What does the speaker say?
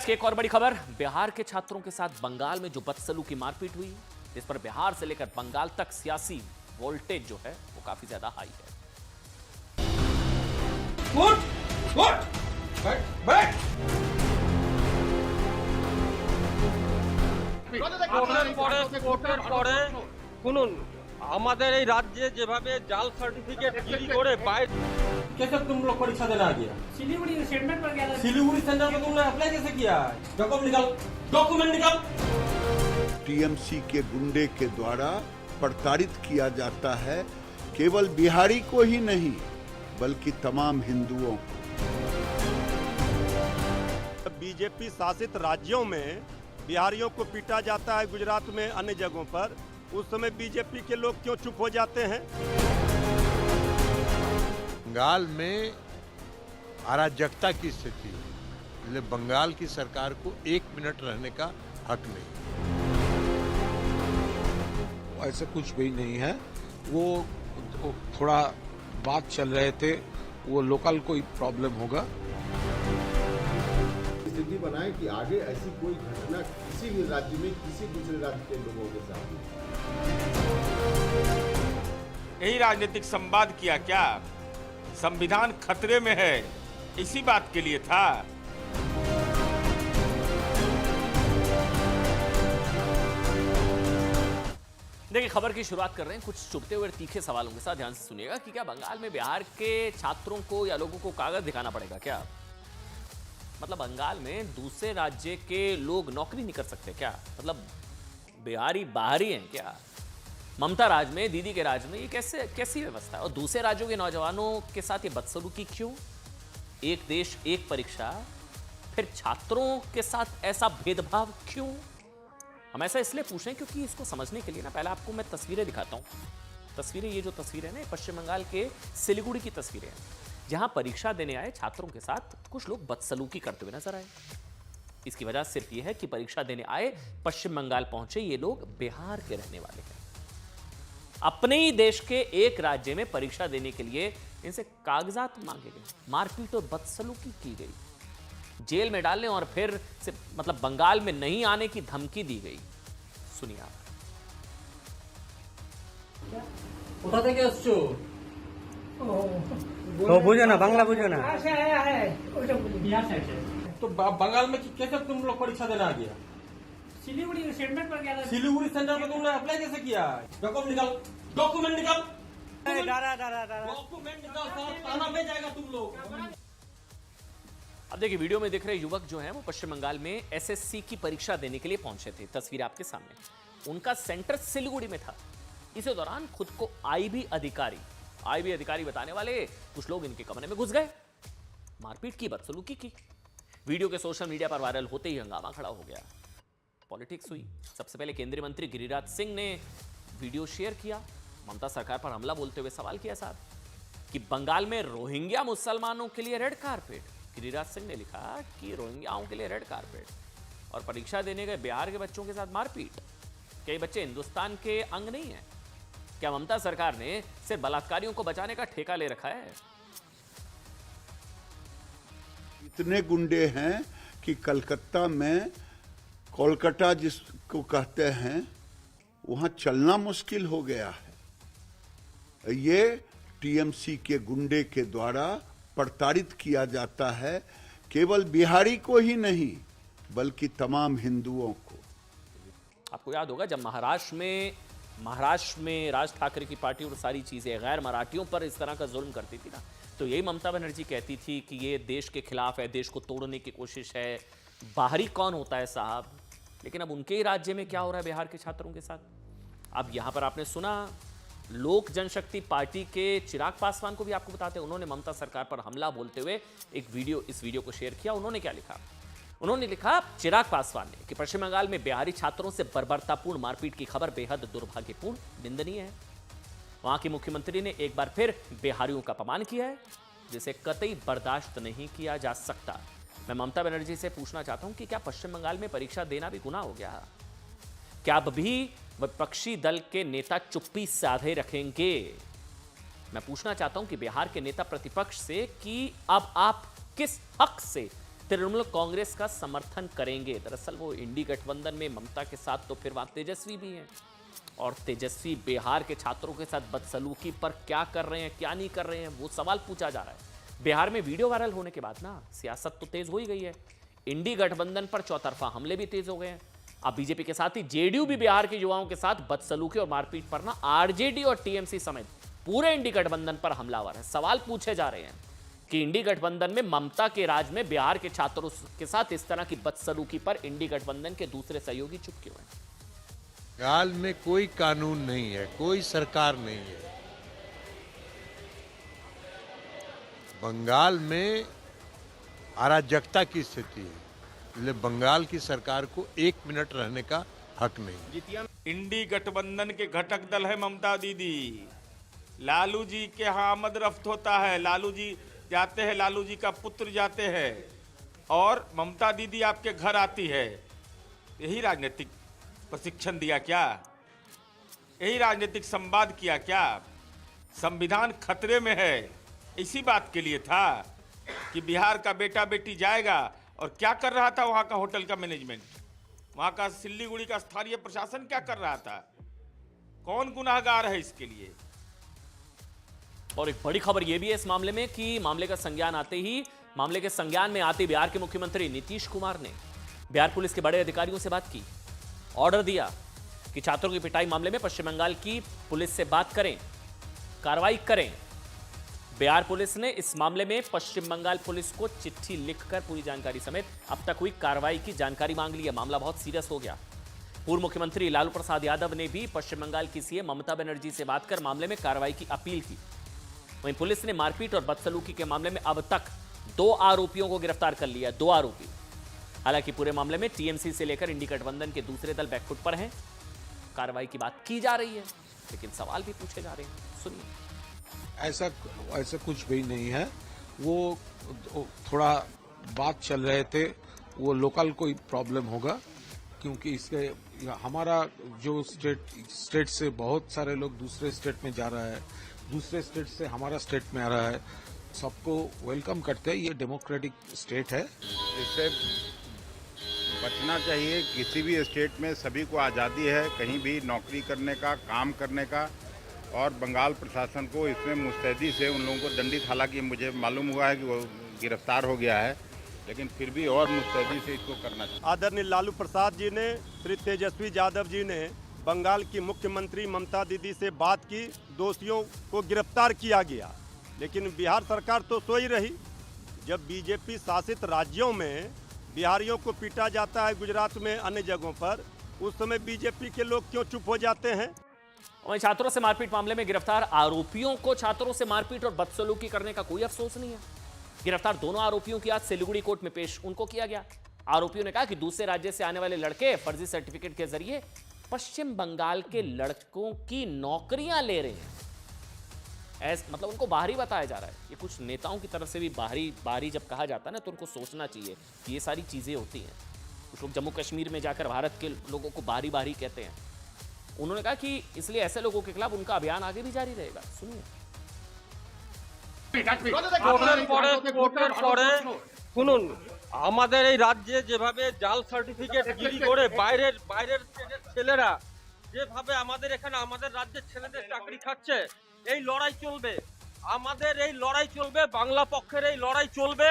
की एक और बड़ी खबर, बिहार के छात्रों के साथ बंगाल में जो बदसलूकी मारपीट हुई, इस पर बिहार से लेकर बंगाल तक सियासी वोल्टेज जो है वो काफी ज्यादा हाई है। শুনুন, আমাদের এই রাজ্যে যেভাবে জাল সার্টিফিকেট বিলি করে বাইরে कैसे तुम लोग परीक्षा देने आ गया? सिलीगुड़ी सेंटर पर गया था। सिलीगुड़ी सेंटर में तुमने अप्लाई कैसे किया? डॉक्यूमेंट निकाल। टीएमसी के गुंडे के द्वारा प्रताड़ित किया जाता है केवल बिहारी को ही नहीं बल्कि तमाम हिंदुओं को। बीजेपी शासित राज्यों में बिहारियों को पीटा जाता है, गुजरात में अन्य जगहों पर, उस समय बीजेपी के लोग क्यों चुप हो जाते हैं? बंगाल में अराजकता की स्थिति है, इसलिए बंगाल की सरकार को 1 मिनट रहने का हक नहीं। ऐसा कुछ भी नहीं है, वो थोड़ा बात चल रहे थे, वो लोकल कोई प्रॉब्लम होगा। स्थिति बनाए कि आगे ऐसी कोई घटना किसी भी राज्य में किसी दूसरे राज्य के लोगों के साथ नहीं। यही राजनीतिक संवाद किया क्या? संविधान खतरे में है, इसी बात के लिए था। देखिए, खबर की शुरुआत कर रहे हैं कुछ चुभते हुए तीखे सवालों के साथ। ध्यान से सुनिएगा कि क्या बंगाल में बिहार के छात्रों को या लोगों को कागज दिखाना पड़ेगा क्या? मतलब बंगाल में दूसरे राज्य के लोग नौकरी नहीं कर सकते क्या? मतलब बिहारी बाहरी हैं क्या? ममता राज में, दीदी के राज में ये कैसी व्यवस्था है? और दूसरे राज्यों के नौजवानों के साथ ये बदसलूकी क्यों? एक देश एक परीक्षा, फिर छात्रों के साथ ऐसा भेदभाव क्यों? हम ऐसा इसलिए पूछ रहे हैं क्योंकि इसको समझने के लिए ना पहले आपको मैं तस्वीरें दिखाता हूं। तस्वीरें, ये जो तस्वीरें हैं ना, पश्चिम बंगाल के सिलीगुड़ी की तस्वीरें हैं, जहां परीक्षा देने आए छात्रों के साथ कुछ लोग बदसलूकी करते हुए नजर आए। इसकी वजह सिर्फ यह है कि परीक्षा देने आए पश्चिम बंगाल पहुंचे ये लोग बिहार के रहने वाले हैं। अपने ही देश के एक राज्य में परीक्षा देने के लिए इनसे कागजात मांगे गए, मारपीट और बदसलूकी की गई, जेल में डालने और फिर से मतलब बंगाल में नहीं आने की धमकी दी गई। सुनिए आप। কোথা থেকে আসছো? तो बुझो ना, बांग्ला बुझो ना। से आया है, बिहार साइड से। तो बंगाल में कैसे तुम लोग परीक्षा देने आ गया? सिलीगुड़ी सेंटर पर गया था। सिलीगुड़ी सेंटर में तुमने अप्लाई कैसे किया? डॉक्यूमेंट निकाल। डॉक्यूमेंट निकाल। डॉक्यूमेंट निकाल, थाना में जाएगा तुम लोग। अब देखिए, वीडियो में दिख रहे युवक जो हैं वो पश्चिम बंगाल में एसएससी की परीक्षा देने के लिए पहुंचे थे। तस्वीर आपके सामने, उनका सेंटर सिलीगुड़ी में था। इसी दौरान खुद को आईबी अधिकारी बताने वाले कुछ लोग इनके कमरे में घुस गए, मारपीट की, बदसलूकी की। वीडियो के सोशल मीडिया पर वायरल होते ही हंगामा खड़ा हो गया, पॉलिटिक्स हुई। सबसे पहले केंद्रीय मंत्री गिरिराज सिंह ने वीडियो शेयर किया, ममता सरकार पर हमला बोलते हुए सवाल किया साहब कि बंगाल में रोहिंग्या मुसलमानों के लिए रेड कारपेट। गिरिराज सिंह ने लिखा कि रोहिंग्याओं के लिए रेड कारपेट और परीक्षा देने गए बिहार के बच्चों के साथ मारपीट। कई बच्चे हिंदुस्तान के अंग नहीं है क्या? ममता सरकार ने सिर्फ बलात्कारियों को बचाने का ठेका ले रखा है? इतने गुंडे हैं कि कलकत्ता में, कोलकाता जिसको कहते हैं, वहां चलना मुश्किल हो गया है। ये टीएमसी के गुंडे के द्वारा प्रताड़ित किया जाता है केवल बिहारी को ही नहीं बल्कि तमाम हिंदुओं को। आपको याद होगा जब महाराष्ट्र में राज ठाकरे की पार्टी और सारी चीजें गैर मराठियों पर इस तरह का जुल्म करती थी ना, तो यही ममता बनर्जी कहती थी कि ये देश के खिलाफ है, देश को तोड़ने की कोशिश है। बाहरी कौन होता है साहब? लेकिन अब उनके ही राज्य में क्या हो रहा है बिहार के छात्रों के साथ? अब यहां पर आपने सुना, लोक जनशक्ति पार्टी के चिराग पासवान को भी आपको बताते हैं, उन्होंने ममता सरकार पर हमला बोलते हुए इस वीडियो को शेयर किया। उन्होंने क्या लिखा? उन्होंने लिखा, चिराग पासवान ने, कि पश्चिम बंगाल में बिहारी छात्रों से बर्बरतापूर्ण मारपीट की खबर बेहद दुर्भाग्यपूर्ण, निंदनीय है। वहां के मुख्यमंत्री ने एक बार फिर बिहारियों का अपमान किया है, जिसे कतई बर्दाश्त नहीं किया जा सकता। मैं ममता बनर्जी से पूछना चाहता हूं कि क्या पश्चिम बंगाल में परीक्षा देना भी गुनाह हो गया? क्या अब भी विपक्षी दल के नेता चुप्पी साधे रखेंगे? मैं पूछना चाहता हूं कि बिहार के नेता प्रतिपक्ष से कि अब आप किस हक से तृणमूल कांग्रेस का समर्थन करेंगे। दरअसल वो इंडी गठबंधन में ममता के साथ तो फिर वहां तेजस्वी भी हैं, और तेजस्वी बिहार के छात्रों के साथ बदसलूकी पर क्या कर रहे हैं क्या नहीं कर रहे हैं वो सवाल पूछा जा रहा है। बिहार में वीडियो वायरल होने के बाद ना सियासत तो तेज हो ही गई है। इंडी गठबंधन पर चौतरफा हमले भी तेज हो गए हैं। अब बीजेपी के साथ ही जेडीयू भी बिहार के युवाओं के साथ बदसलूकी और मारपीट पर ना आरजेडी और टीएमसी समेत पूरे इंडी गठबंधन पर हमलावर है। सवाल पूछे जा रहे हैं कि इंडी गठबंधन में ममता के राज में बिहार के छात्रों के साथ इस तरह की बदसलूकी पर इंडी गठबंधन के दूसरे सहयोगी चुप क्यों हैं? बंगाल में कोई कानून नहीं है, कोई सरकार नहीं है। बंगाल में अराजकता की स्थिति है, इसलिए बंगाल की सरकार को 1 मिनट रहने का हक नहीं। इंडी गठबंधन के घटक दल है ममता दीदी। लालू जी के यहाँ आमद रफ्त होता है, लालू जी जाते हैं, लालू जी का पुत्र जाते हैं और ममता दीदी आपके घर आती है। यही राजनीतिक प्रशिक्षण दिया क्या? यही राजनीतिक संवाद किया क्या? संविधान खतरे में है, इसी बात के लिए था कि बिहार का बेटा बेटी जाएगा। और क्या कर रहा था वहां का होटल का मैनेजमेंट, वहां का सिल्लीगुड़ी का स्थानीय प्रशासन क्या कर रहा था? कौन गुनाहगार है इसके लिए? और एक बड़ी खबर यह भी है इस मामले में कि मामले का संज्ञान में आते बिहार के मुख्यमंत्री नीतीश कुमार ने बिहार पुलिस के बड़े अधिकारियों से बात की, ऑर्डर दिया कि छात्रों की पिटाई मामले में पश्चिम बंगाल की पुलिस से बात करें, कार्रवाई करें। बिहार पुलिस ने इस मामले में पश्चिम बंगाल पुलिस को चिट्ठी लिखकर पूरी जानकारी समेत अब तक हुई कार्रवाई की जानकारी मांग ली है। मामला बहुत सीरियस हो गया। पूर्व मुख्यमंत्री लालू प्रसाद यादव ने भी पश्चिम बंगाल की सीएम ममता बनर्जी से बात कर मामले में कार्रवाई की अपील की। वहीं पुलिस ने मारपीट और बदसलूकी के मामले में अब तक 2 आरोपियों को गिरफ्तार कर लिया, 2 आरोपी। हालांकि पूरे मामले में टीएमसी से लेकर इंडी गठबंधन के दूसरे दल बैकफुट पर हैं। कार्रवाई की बात की जा रही है, लेकिन सवाल भी पूछे जा रहे हैं। सुनिए। ऐसा कुछ भी नहीं है। वो थोड़ा बात चल रहे थे, वो लोकल कोई प्रॉब्लम होगा, क्योंकि इसके हमारा जो स्टेट से बहुत सारे लोग दूसरे स्टेट में जा रहा है, दूसरे स्टेट से हमारा स्टेट में आ रहा है, सबको वेलकम करते हैं। ये डेमोक्रेटिक स्टेट है। इससे बचना चाहिए। किसी भी स्टेट में सभी को आज़ादी है कहीं भी नौकरी करने का, काम करने का, और बंगाल प्रशासन को इसमें मुस्तैदी से उन लोगों को दंडित, हालांकि मुझे मालूम हुआ है कि वो गिरफ्तार हो गया है, लेकिन फिर भी और मुस्तैदी से इसको करना चाहिए। आदरणीय लालू प्रसाद जी ने, श्री तेजस्वी यादव जी ने बंगाल की मुख्यमंत्री ममता दीदी से बात की, दोषियों को गिरफ्तार किया गया। लेकिन बिहार सरकार तो सोई रही। जब बीजेपी शासित राज्यों में बिहारियों को पीटा जाता है, गुजरात में अन्य जगहों पर, उस समय बीजेपी के लोग क्यों चुप हो जाते हैं? वहीं छात्रों से मारपीट मामले में गिरफ्तार आरोपियों को छात्रों से मारपीट और बदसलूकी करने का कोई अफसोस नहीं है। गिरफ्तार दोनों आरोपियों की आज सिलीगुड़ी कोर्ट में पेश उनको किया गया। आरोपियों ने कहा कि दूसरे राज्य से आने वाले लड़के फर्जी सर्टिफिकेट के जरिए पश्चिम बंगाल के लड़कों की नौकरियां ले रहे हैं। मतलब उनको बाहरी बताया जा रहा है। ये कुछ नेताओं की तरफ से भी बाहरी जब कहा जाता है ना, तो उनको सोचना चाहिए कि ये सारी चीजें होती हैं। कुछ लोग जम्मू कश्मीर में जाकर भारत के लोगों को बाहरी कहते हैं। उन्होंने कहा कि इसलिए ऐसे लोगों के खिलाफ उनका अभियान आगे भी जारी रहेगा। सुनिए। কোর্টের পরে শুনুন, আমাদের এই রাজ্যে যেভাবে জাল সার্টিফিকেট গিরি করে বাইরের ছেলেরা যেভাবে আমাদের এখানে আমাদের রাজ্যের ছেলেদের চাকরি খাচ্ছে, এই লড়াই চলবে। আমাদের এই লড়াই চলবে, বাংলা পক্ষের এই লড়াই চলবে।